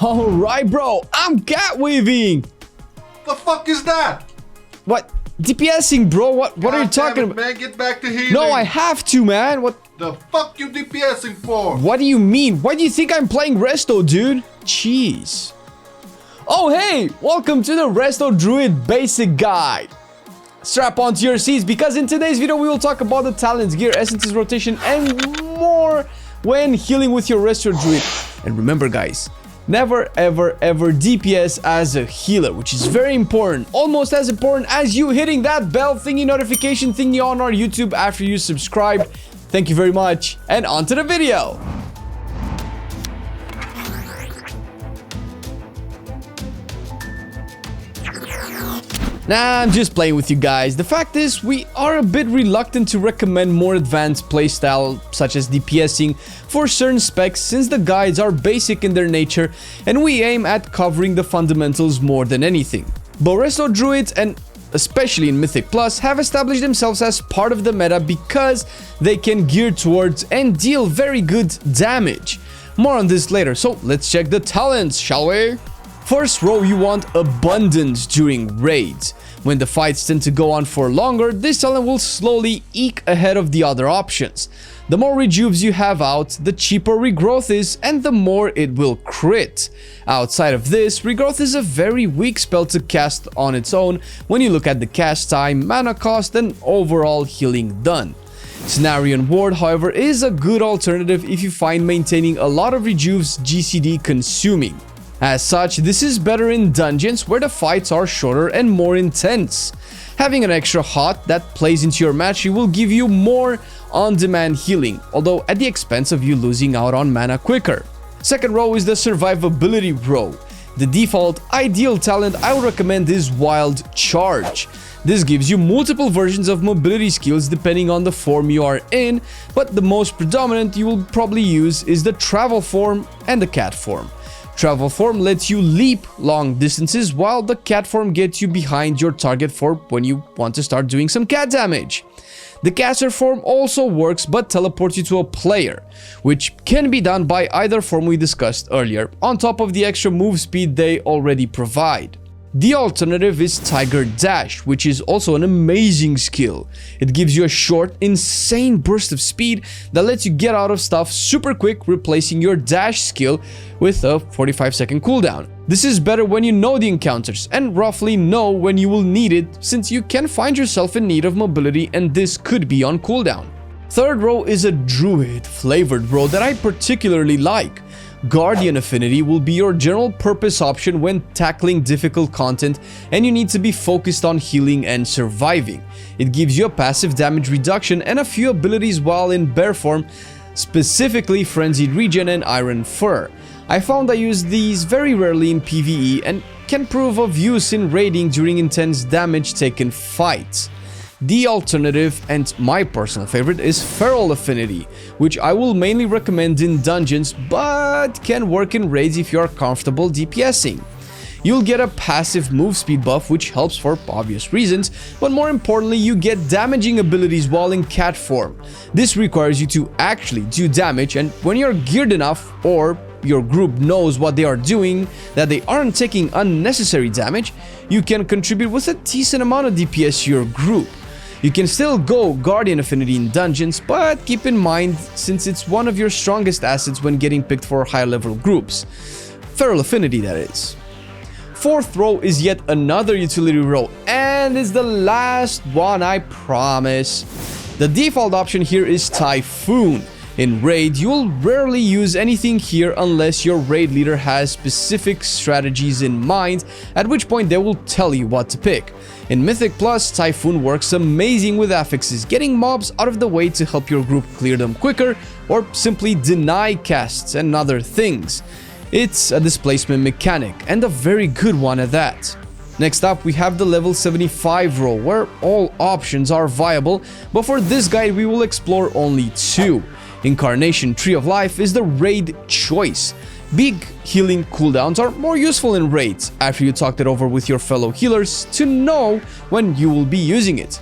Alright, bro, I'm cat weaving. The fuck is that? What? DPSing, bro. What are you talking about? Man, get back to healing. No, I have to, man. What the fuck you DPSing for? What do you mean? Why do you think I'm playing Resto, dude? Jeez. Oh, hey, welcome to the Resto Druid basic guide. Strap onto your seats because in today's video we will talk about the talents, gear, essences, rotation, and more when healing with your Resto Druid. And remember, guys, never ever DPS as a healer, which is very important, almost as important as you hitting that bell thingy notification thingy on our YouTube after you subscribe. Thank you very much, and on to the video. Nah, I'm just playing with you guys. The fact is, we are a bit reluctant to recommend more advanced playstyle, such as DPSing, for certain specs since the guides are basic in their nature and we aim at covering the fundamentals more than anything. But Resto Druids, and especially in Mythic Plus, have established themselves as part of the meta because they can gear towards and deal very good damage. More on this later, so let's check the talents, shall we? First row, you want abundance during raids. When the fights tend to go on for longer, this talent will slowly eke ahead of the other options. The more rejuves you have out, the cheaper regrowth is and the more it will crit. Outside of this, regrowth is a very weak spell to cast on its own when you look at the cast time, mana cost, and overall healing done. Cenarion Ward, however, is a good alternative if you find maintaining a lot of rejuves GCD consuming. As such, this is better in dungeons where the fights are shorter and more intense. Having an extra hot that plays into your match will give you more on-demand healing, although at the expense of you losing out on mana quicker. Second row is the survivability row. The default ideal talent I would recommend is Wild Charge. This gives you multiple versions of mobility skills depending on the form you are in, but the most predominant you will probably use is the travel form and the cat form. Travel form lets you leap long distances, while the cat form gets you behind your target for when you want to start doing some cat damage. The caster form also works but teleports you to a player, which can be done by either form we discussed earlier, on top of the extra move speed they already provide. The alternative is Tiger Dash, which is also an amazing skill. It gives you a short, insane burst of speed that lets you get out of stuff super quick, replacing your dash skill with a 45-second cooldown. This is better when you know the encounters and roughly know when you will need it, since you can find yourself in need of mobility and this could be on cooldown. Third row is a Druid flavored row that I particularly like. Guardian Affinity will be your general purpose option when tackling difficult content and you need to be focused on healing and surviving. It gives you a passive damage reduction and a few abilities while in bear form, specifically Frenzied Regen and Iron Fur. I found I use these very rarely in PvE and can prove of use in raiding during intense damage taken fights. The alternative, and my personal favorite, is Feral Affinity, which I will mainly recommend in dungeons, but can work in raids if you are comfortable DPSing. You'll get a passive move speed buff, which helps for obvious reasons, but more importantly, you get damaging abilities while in cat form. This requires you to actually do damage, and when you're geared enough, or your group knows what they are doing, that they aren't taking unnecessary damage, you can contribute with a decent amount of DPS to your group. You can still go Guardian Affinity in dungeons, but keep in mind, since it's one of your strongest assets when getting picked for higher level groups. Feral Affinity, that is. Fourth row is yet another utility row, and is the last one, I promise. The default option here is Typhoon. In raid, you'll rarely use anything here unless your raid leader has specific strategies in mind, at which point they will tell you what to pick. In Mythic Plus, Typhoon works amazing with affixes, getting mobs out of the way to help your group clear them quicker, or simply deny casts and other things. It's a displacement mechanic, and a very good one at that. Next up, we have the level 75 row, where all options are viable, but for this guide we will explore only two. Incarnation Tree of Life is the raid choice. Big healing cooldowns are more useful in raids after you talked it over with your fellow healers to know when you will be using it.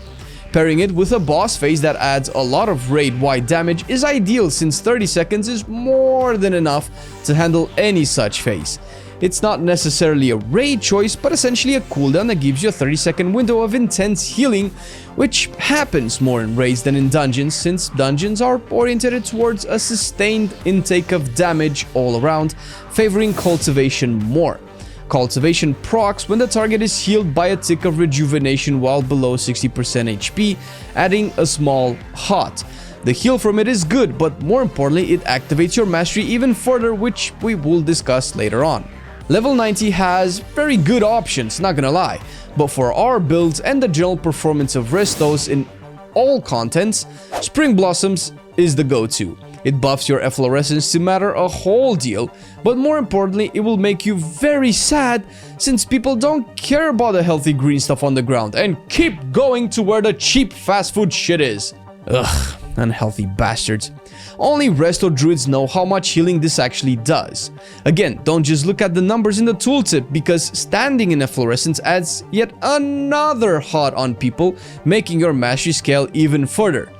Pairing it with a boss phase that adds a lot of raid-wide damage is ideal since 30 seconds is more than enough to handle any such phase. It's not necessarily a raid choice, but essentially a cooldown that gives you a 30-second window of intense healing, which happens more in raids than in dungeons, since dungeons are oriented towards a sustained intake of damage all around, favoring cultivation more. Cultivation procs when the target is healed by a tick of rejuvenation while below 60% HP, adding a small hot. The heal from it is good, but more importantly, it activates your mastery even further, which we will discuss later on. Level 90 has very good options, not gonna lie, but for our builds and the general performance of Restos in all contents, Spring Blossoms is the go-to. It buffs your efflorescence to matter a whole deal, but more importantly, it will make you very sad since people don't care about the healthy green stuff on the ground and keep going to where the cheap fast food shit is. Ugh, unhealthy bastards. Only Resto Druids know how much healing this actually does. Again, don't just look at the numbers in the tooltip, because standing in efflorescence adds yet another hot on people, making your mastery scale even further.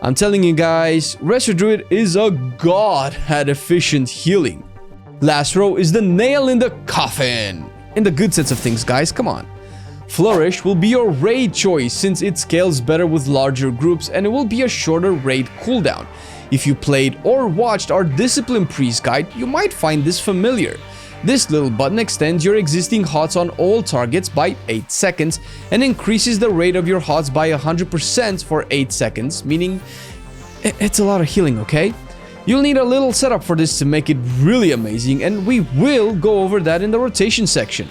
I'm telling you guys, Resto Druid is a god at efficient healing. Last row is the nail in the coffin. In the good sense of things, guys, come on. Flourish will be your raid choice since it scales better with larger groups and it will be a shorter raid cooldown. If you played or watched our Discipline Priest guide, you might find this familiar. This little button extends your existing HOTS on all targets by 8 seconds and increases the rate of your HOTS by 100% for 8 seconds, meaning it's a lot of healing, okay? You'll need a little setup for this to make it really amazing, and we will go over that in the rotation section.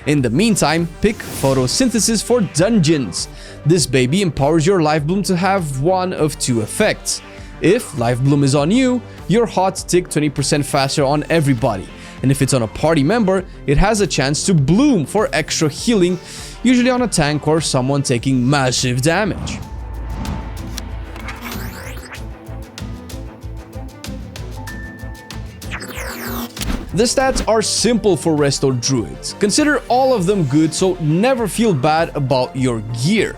In the meantime, pick Photosynthesis for dungeons. This baby empowers your Life Bloom to have one of two effects. If Life Bloom is on you, your HOTS tick 20% faster on everybody. And if it's on a party member, it has a chance to bloom for extra healing, usually on a tank or someone taking massive damage. The stats are simple for Resto Druids. Consider all of them good, so never feel bad about your gear.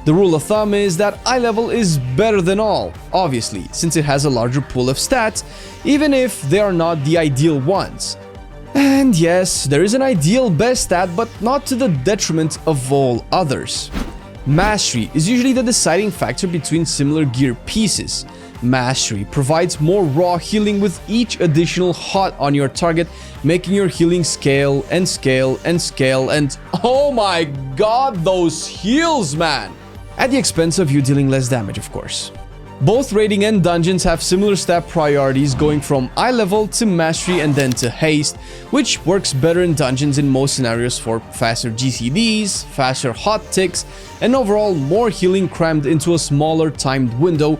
The rule of thumb is that eye level is better than all, obviously, since it has a larger pool of stats, even if they are not the ideal ones. And yes, there is an ideal best stat, but not to the detriment of all others. Mastery is usually the deciding factor between similar gear pieces. Mastery provides more raw healing with each additional hot on your target, making your healing scale and scale and scale, and oh my god, those heals, man! At the expense of you dealing less damage, of course. Both raiding and dungeons have similar stat priorities, going from eye level to mastery and then to haste, which works better in dungeons in most scenarios for faster GCDs, faster hot ticks, and overall more healing crammed into a smaller timed window,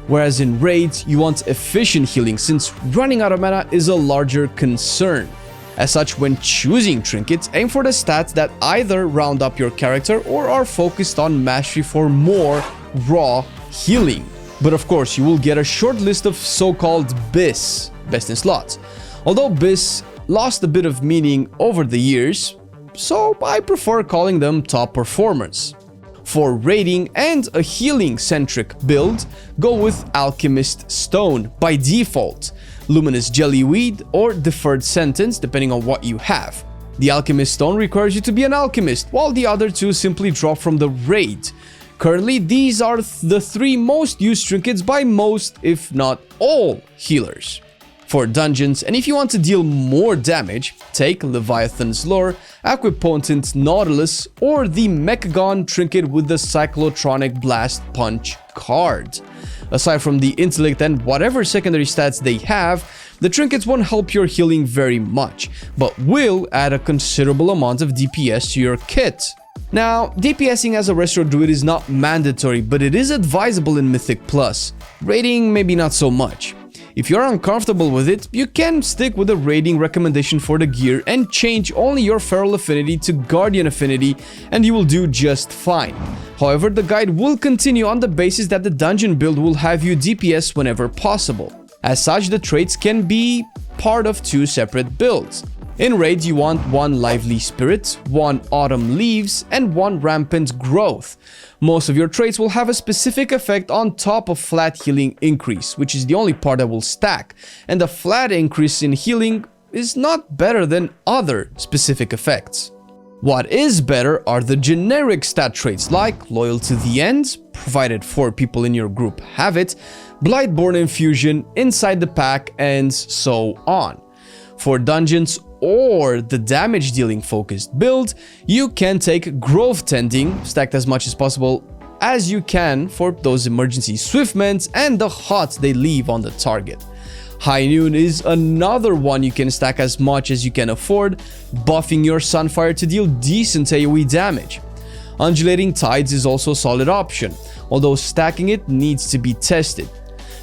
whereas in raids you want efficient healing since running out of mana is a larger concern. As such, when choosing trinkets, aim for the stats that either round up your character or are focused on mastery for more raw healing. But of course, you will get a short list of so-called BIS, best in slots. Although BIS lost a bit of meaning over the years, so I prefer calling them top performers. For raiding and a healing-centric build, go with Alchemist Stone by default, Luminous Jellyweed, or Deferred Sentence, depending on what you have. The Alchemist Stone requires you to be an alchemist, while the other two simply drop from the raid. Currently, these are the three most used trinkets by most, if not all, healers. For dungeons, and if you want to deal more damage, take Leviathan's Lure, Aquipotent Nautilus, or the Mechagon trinket with the Cyclotronic Blast Punch card. Aside from the intellect and whatever secondary stats they have, the trinkets won't help your healing very much, but will add a considerable amount of DPS to your kit. Now, DPSing as a Resto Druid is not mandatory, but it is advisable in Mythic Plus. Raiding, maybe not so much. If you're uncomfortable with it, you can stick with the raiding recommendation for the gear and change only your Feral Affinity to Guardian Affinity and you will do just fine. However, the guide will continue on the basis that the dungeon build will have you DPS whenever possible. As such, the traits can be part of two separate builds. In raids, you want one Lively Spirit, one Autumn Leaves, and one Rampant Growth. Most of your traits will have a specific effect on top of flat healing increase, which is the only part that will stack, and the flat increase in healing is not better than other specific effects. What is better are the generic stat traits like Loyal to the End, provided 4 people in your group have it, Blightborn Infusion, Inside the Pack, and so on. For dungeons or the damage dealing focused build, you can take Growth Tending, stacked as much as possible as you can for those emergency swift mends and the HOTS they leave on the target. High Noon is another one you can stack as much as you can afford, buffing your Sunfire to deal decent AoE damage. Undulating Tides is also a solid option, although stacking it needs to be tested.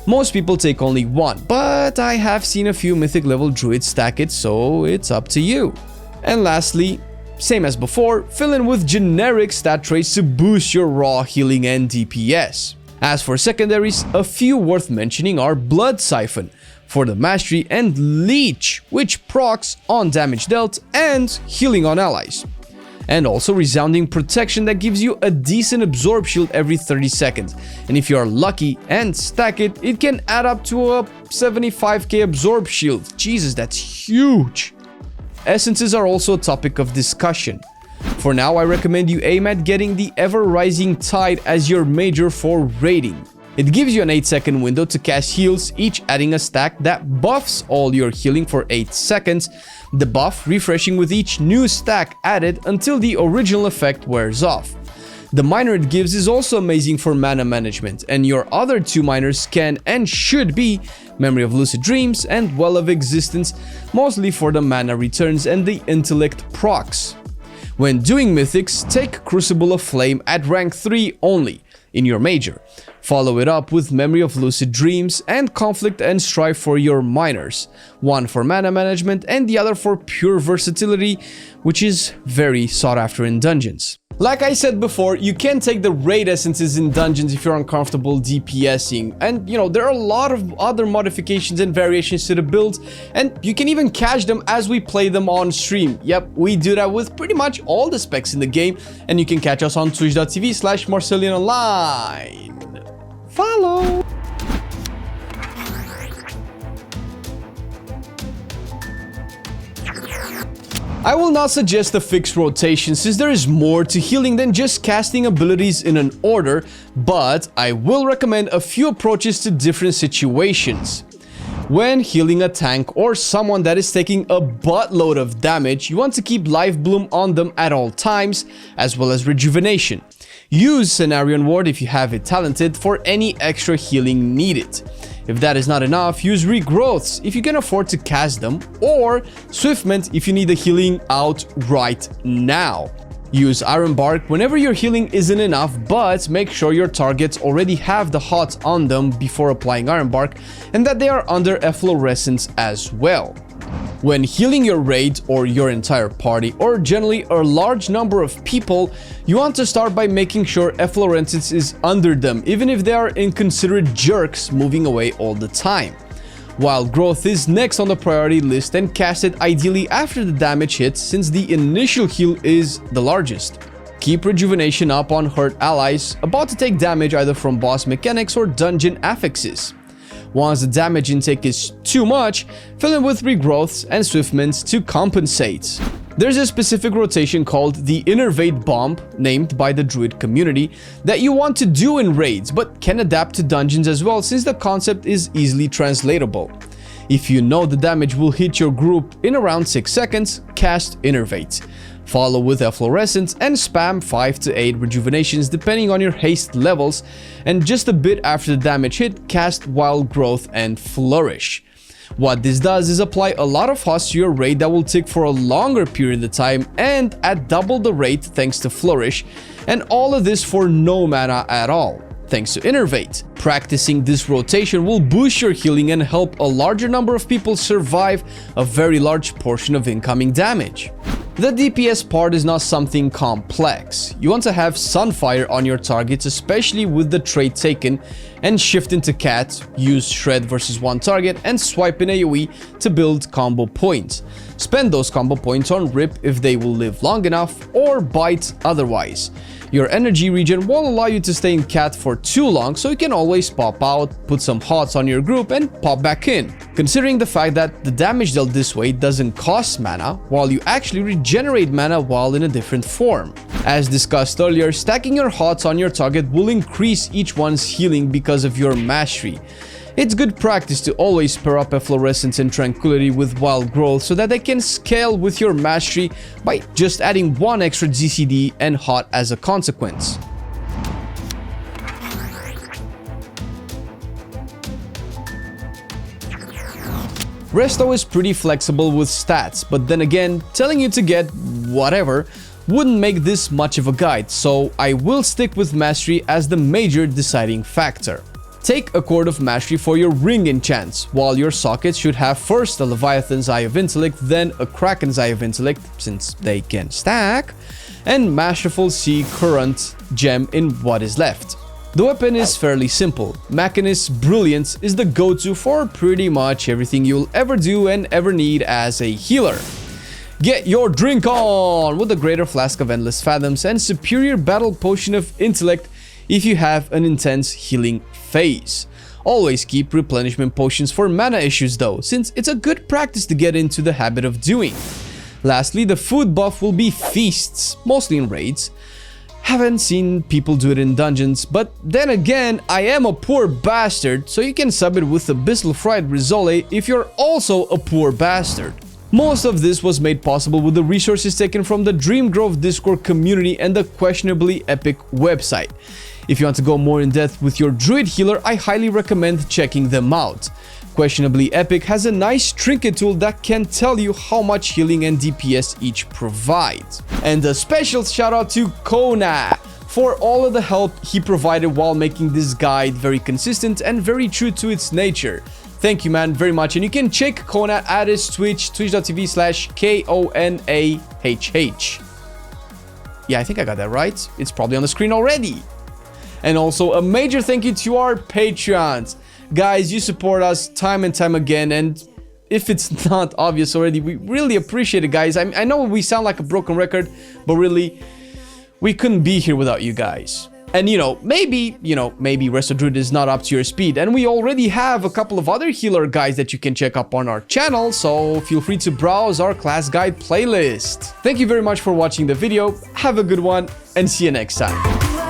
Most people take only one, but I have seen a few mythic level druids stack it, so it's up to you. And lastly, same as before, fill in with generic stat traits to boost your raw healing and DPS. As for secondaries, a few worth mentioning are Blood Siphon for the mastery and Leech, which procs on damage dealt and healing on allies. And also Resounding Protection that gives you a decent absorb shield every 30 seconds. And if you are lucky and stack it, it can add up to a 75k absorb shield. Jesus, that's huge! Essences are also a topic of discussion. For now, I recommend you aim at getting the Ever Rising Tide as your major for raiding. It gives you an 8-second window to cast heals, each adding a stack that buffs all your healing for 8 seconds, the buff refreshing with each new stack added until the original effect wears off. The miner it gives is also amazing for mana management, and your other 2 miners can and should be Memory of Lucid Dreams and Well of Existence, mostly for the mana returns and the intellect procs. When doing mythics, take Crucible of Flame at rank 3 only in your major. Follow it up with Memory of Lucid Dreams and Conflict and Strife for your miners, one for mana management and the other for pure versatility, which is very sought after in dungeons. Like I said before, you can take the raid essences in dungeons if you're uncomfortable DPSing, and there are a lot of other modifications and variations to the build, and you can even catch them as we play them on stream. Yep, we do that with pretty much all the specs in the game, and you can catch us on twitch.tv/MarcelianOnline. Follow! I will not suggest a fixed rotation since there is more to healing than just casting abilities in an order, but I will recommend a few approaches to different situations. When healing a tank or someone that is taking a buttload of damage, you want to keep Life Bloom on them at all times, as well as Rejuvenation. Use Cenarion Ward if you have it talented for any extra healing needed. If that is not enough, use Regrowths if you can afford to cast them, or Swiftment if you need the healing out right now. Use Iron Bark whenever your healing isn't enough, but make sure your targets already have the HOTS on them before applying Iron Bark, and that they are under Efflorescence as well. When healing your raid or your entire party, or generally a large number of people, you want to start by making sure Efflorescence is under them, even if they are inconsiderate jerks moving away all the time. While Growth is next on the priority list and cast it ideally after the damage hits, since the initial heal is the largest. Keep Rejuvenation up on hurt allies about to take damage either from boss mechanics or dungeon affixes. Once the damage intake is too much, fill in with Regrowths and Swiftments to compensate. There's a specific rotation called the Innervate Bomb, named by the Druid community, that you want to do in raids, but can adapt to dungeons as well since the concept is easily translatable. If you know the damage will hit your group in around 6 seconds, cast Innervate. Follow with Efflorescence and spam 5 to 8 rejuvenations depending on your haste levels, and just a bit after the damage hit, cast Wild Growth and Flourish. What this does is apply a lot of HOTS to your raid that will tick for a longer period of time and at double the rate thanks to Flourish, and all of this for no mana at all, thanks to Innervate. Practicing this rotation will boost your healing and help a larger number of people survive a very large portion of incoming damage. The DPS part is not something complex. You want to have Sunfire on your targets, especially with the trait taken, and shift into Cat, use Shred versus one target, and swipe in AoE to build combo points. Spend those combo points on Rip if they will live long enough, or Bite otherwise. Your energy regen won't allow you to stay in Cat for too long, so you can always pop out, put some HOTS on your group, and pop back in. Considering the fact that the damage dealt this way doesn't cost mana, while you actually regenerate mana while in a different form. As discussed earlier, stacking your hots on your target will increase each one's healing because of your mastery. It's good practice to always pair up Efflorescence and Tranquility with Wild Growth so that they can scale with your mastery by just adding one extra GCD and hot as a consequence. Resto is pretty flexible with stats, but then again, telling you to get whatever wouldn't make this much of a guide, so I will stick with Mastery as the major deciding factor. Take a Chord of Mastery for your ring enchants, while your sockets should have first a Leviathan's Eye of Intellect, then a Kraken's Eye of Intellect, since they can stack, and Masterful Sea Current gem in what is left. The weapon is fairly simple. Machinist's Brilliance is the go-to for pretty much everything you'll ever do and ever need as a healer. Get your drink on with the Greater Flask of Endless Fathoms and Superior Battle Potion of Intellect if you have an intense healing phase. Always keep replenishment potions for mana issues though, since it's a good practice to get into the habit of doing. Lastly, the food buff will be feasts, mostly in raids. Haven't seen people do it in dungeons, but then again, I am a poor bastard, so you can sub it with Abyssal Fried Risole if you're also a poor bastard. Most of this was made possible with the resources taken from the Dreamgrove Discord community and the questionably epic website. If you want to go more in depth with your druid healer, I highly recommend checking them out. Questionably Epic has a nice trinket tool that can tell you how much healing and DPS each provides. And a special shout out to Kona for all of the help he provided while making this guide very consistent and very true to its nature. Thank you, man, very much. And you can check Kona at his Twitch, twitch.tv/KONAHH. Yeah, I think I got that right. It's probably on the screen already. And also a major thank you to our Patreons. Guys, you support us time and time again, and if it's not obvious already, we really appreciate it, guys. I know we sound like a broken record, but really, we couldn't be here without you guys. And maybe Resto Druid is not up to your speed, and we already have a couple of other healer guides that you can check up on our channel, so feel free to browse our class guide playlist. Thank you very much for watching the video, have a good one, and see you next time.